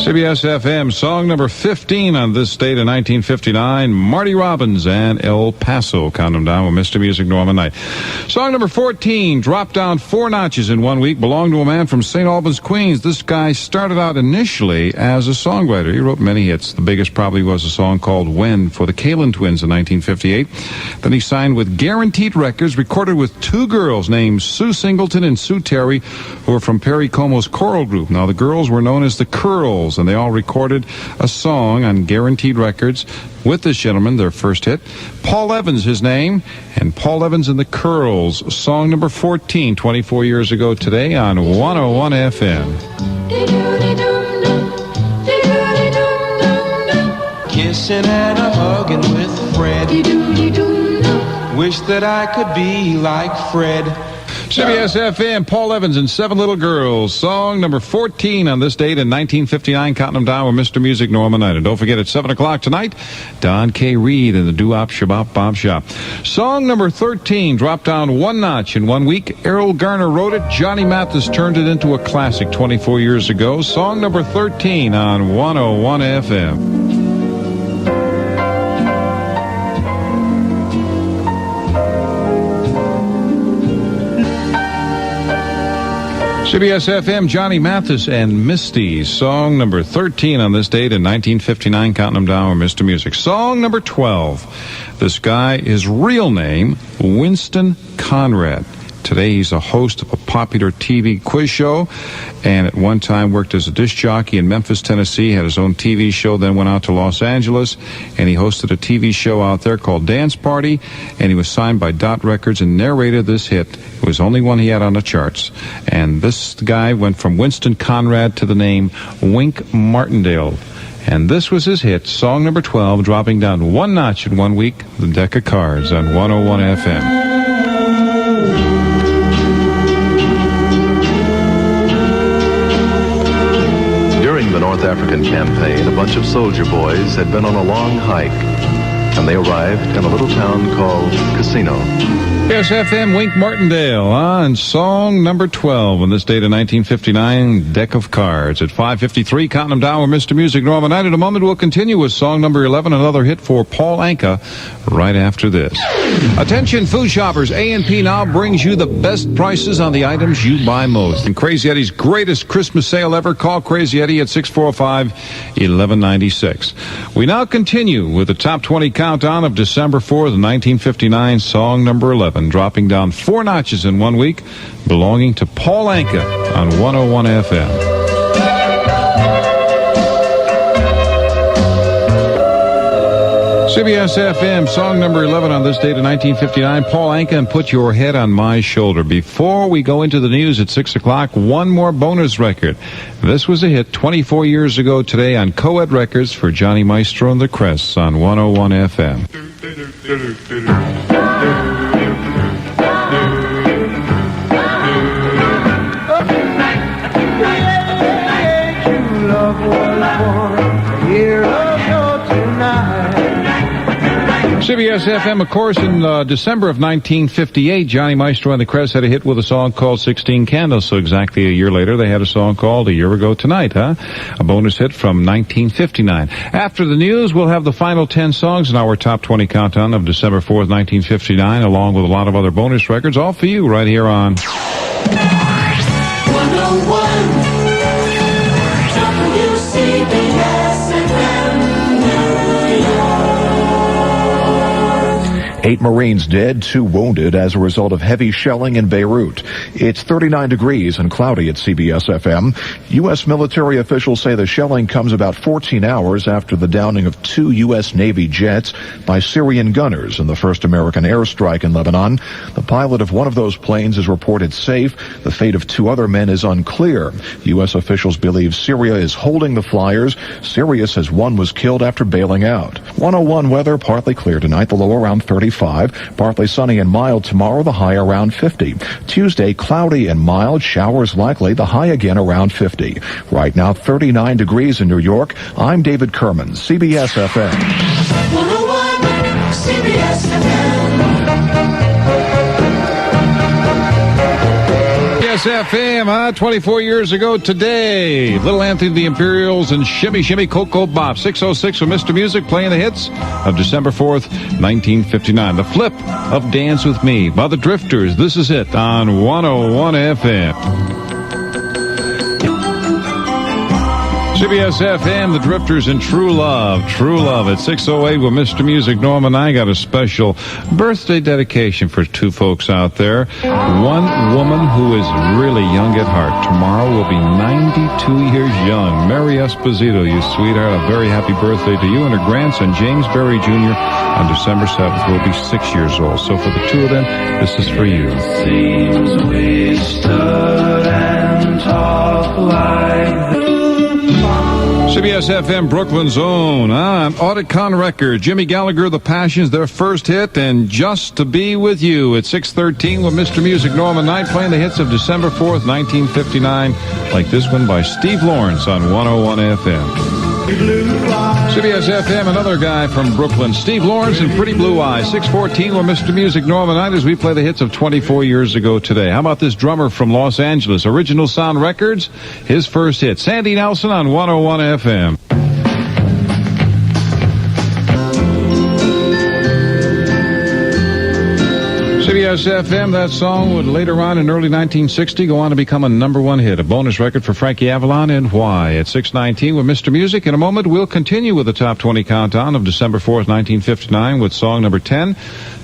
WCBS-FM, song number 15 on this date in 1959, Marty Robbins and El Paso. Count them down with Mr. Music, Norman Knight. Song number 14, dropped down 4 notches in 1 week, belonged to a man from St. Albans, Queens. This guy started out initially as a songwriter. He wrote many hits. The biggest probably was a song called When for the Kalin Twins in 1958. Then he signed with Guaranteed Records, recorded with 2 girls named Sue Singleton and Sue Terry, who were from Perry Como's choral group. Now, the girls were known as the Curls, and they all recorded a song on Guaranteed Records with this gentleman, their first hit. Paul Evans, his name, and Paul Evans and the Curls, song number 14, 24 years ago today on 101 FM. Kissing and a hugging with Fred. Wish that I could be like Fred. CBS-FM, Paul Evans and 7 Little Girls, song number 14 on this date in 1959, counting them down with Mr. Music, Norman Knight. And don't forget, at 7 o'clock tonight, Don K. Reed and the Doo-Wop Shabop Bob Shop. Song number 13 dropped down 1 notch in 1 week. Errol Garner wrote it. Johnny Mathis turned it into a classic 24 years ago. Song number 13 on 101 FM. CBS-FM, Johnny Mathis and Misty, song number 13 on this date in 1959, counting them down with Mr. Music. Song number 12. This guy, his real name, Winston Conrad. Today he's a host of a popular TV quiz show, and at one time worked as a disc jockey in Memphis, Tennessee, had his own TV show, then went out to Los Angeles, and he hosted a TV show out there called Dance Party, and he was signed by Dot Records and narrated this hit. It was the only one he had on the charts. And this guy went from Winston Conrad to the name Wink Martindale. And this was his hit, song number 12, dropping down 1 notch in 1 week, the deck of cards on 101 FM. During the North African campaign, a bunch of soldier boys had been on a long hike, and they arrived in a little town called Casino. Yes, FM, Wink Martindale on song number 12 on this date of 1959, Deck of Cards. At 5:53, counting them down with Mr. Music, Norman Knight. In a moment, we'll continue with song number 11, another hit for Paul Anka, right after this. Attention, food shoppers. A&P now brings you the best prices on the items you buy most. And Crazy Eddie's greatest Christmas sale ever. Call Crazy Eddie at 645-1196. We now continue with the top 20 countdown of December 4th, 1959, song number 11. Dropping down 4 notches in 1 week, belonging to Paul Anka on 101 FM. CBS-FM, song number 11 on this date of 1959, Paul Anka and Put Your Head on My Shoulder. Before we go into the news at 6 o'clock, one more bonus record. This was a hit 24 years ago today on Co-Ed Records for Johnny Maestro and the Crests on 101 FM. CBS-FM, of course, in December of 1958, Johnny Maestro and the Crests had a hit with a song called 16 Candles. So exactly a year later, they had a song called A Year Ago Tonight, huh? A bonus hit from 1959. After the news, we'll have the final 10 songs in our top 20 countdown of December 4th, 1959, along with a lot of other bonus records, all for you right here on 101 WCBS-FM. 8 Marines dead, 2 wounded as a result of heavy shelling in Beirut. It's 39 degrees and cloudy at CBS-FM. U.S. military officials say the shelling comes about 14 hours after the downing of 2 U.S. Navy jets by Syrian gunners in the first American airstrike in Lebanon. The pilot of one of those planes is reported safe. The fate of 2 other men is unclear. U.S. officials believe Syria is holding the flyers. Syria says 1 was killed after bailing out. 101 weather, partly clear tonight, the low around 35. Partly sunny and mild tomorrow, the high around 50. Tuesday, cloudy and mild, showers likely, the high again around 50. Right now, 39 degrees in New York. I'm David Kerman, CBS-FM. 101 CBS-FM. WCBS-FM, 24 years ago today. Little Anthony the Imperials and Shimmy Shimmy Cocoa Bop. 606 with Mr. Music playing the hits of December 4th, 1959. The flip of Dance With Me by the Drifters. This is it on 101 FM. CBS-FM, the Drifters, and True Love. True Love at 6:08 with Mr. Music. Norm and I got a special birthday dedication for two folks out there. One woman who is really young at heart. Tomorrow will be 92 years young. Mary Esposito, you sweetheart, a very happy birthday to you. And her grandson, James Berry Jr., on December 7th will be 6 years old. So for the two of them, this is for you. Seems we stood and talked like this. CBS-FM, Brooklyn's own. On Audicon Record, Jimmy Gallagher, The Passions, their first hit, and Just to Be With You at 6:13 with Mr. Music. Norman Knight playing the hits of December 4th, 1959, like this one by Steve Lawrence on 101 FM. CBS-FM, another guy from Brooklyn, Steve Lawrence and Pretty Blue Eyes. 6:14 with Mr. Music. Norman Knight as we play the hits of 24 years ago today. How about this drummer from Los Angeles, Original Sound Records? His first hit, Sandy Nelson on 101 FM. CBS-FM, that song would later on in early 1960 go on to become a #1 hit, a bonus record for Frankie Avalon, and why. At 6:19 with Mr. Music. In a moment, we'll continue with the top 20 countdown of December 4th, 1959 with song number 10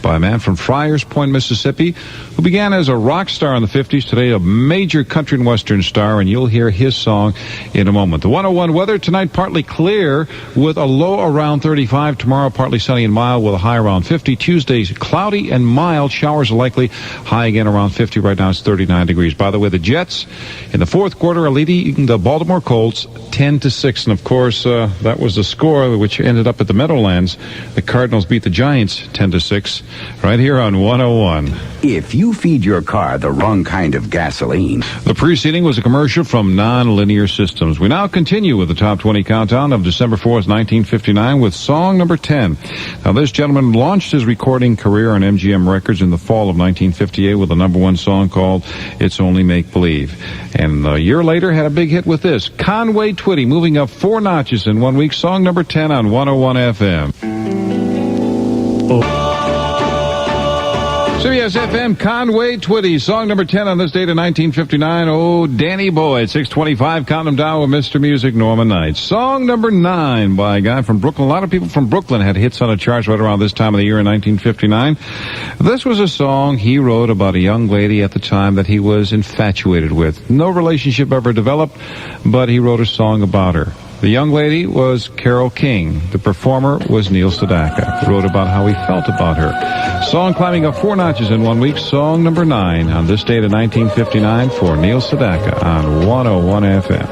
by a man from Friars Point, Mississippi, who began as a rock star in the 50s, today a major country and western star, and you'll hear his song in a moment. The 101 weather tonight, partly clear with a low around 35. Tomorrow, partly sunny and mild with a high around 50. Tuesday, cloudy and mild. Showers are likely. High again around 50. Right now it's 39 degrees. By the way, the Jets in the fourth quarter are leading the Baltimore Colts 10-6. And of course, that was the score which ended up at the Meadowlands. The Cardinals beat the Giants 10-6 right here on 101. If you feed your car the wrong kind of gasoline. The preceding was a commercial from Non-Linear Systems. We now continue with the top 20 countdown of December 4th, 1959 with song number 10. Now, this gentleman launched his recording career on MGM Records in the fall of 1958 with a #1 song called It's Only Make Believe. And a year later had a big hit with this. Conway Twitty moving up 4 notches in 1 week. Song number 10 on 101 FM. CBS-FM, Conway Twitty, song number 10 on this date in 1959. Oh, Danny Boy at 6:25. Count him down with Mr. Music, Norman Knight. Song number 9 by a guy from Brooklyn. A lot of people from Brooklyn had hits on the charts right around this time of the year in 1959. This was a song he wrote about a young lady at the time that he was infatuated with. No relationship ever developed, but he wrote a song about her. The young lady was Carole King. The performer was Neil Sedaka. He wrote about how he felt about her. Song climbing up 4 notches in 1 week. Song number 9 on this date of 1959 for Neil Sedaka on 101 FM.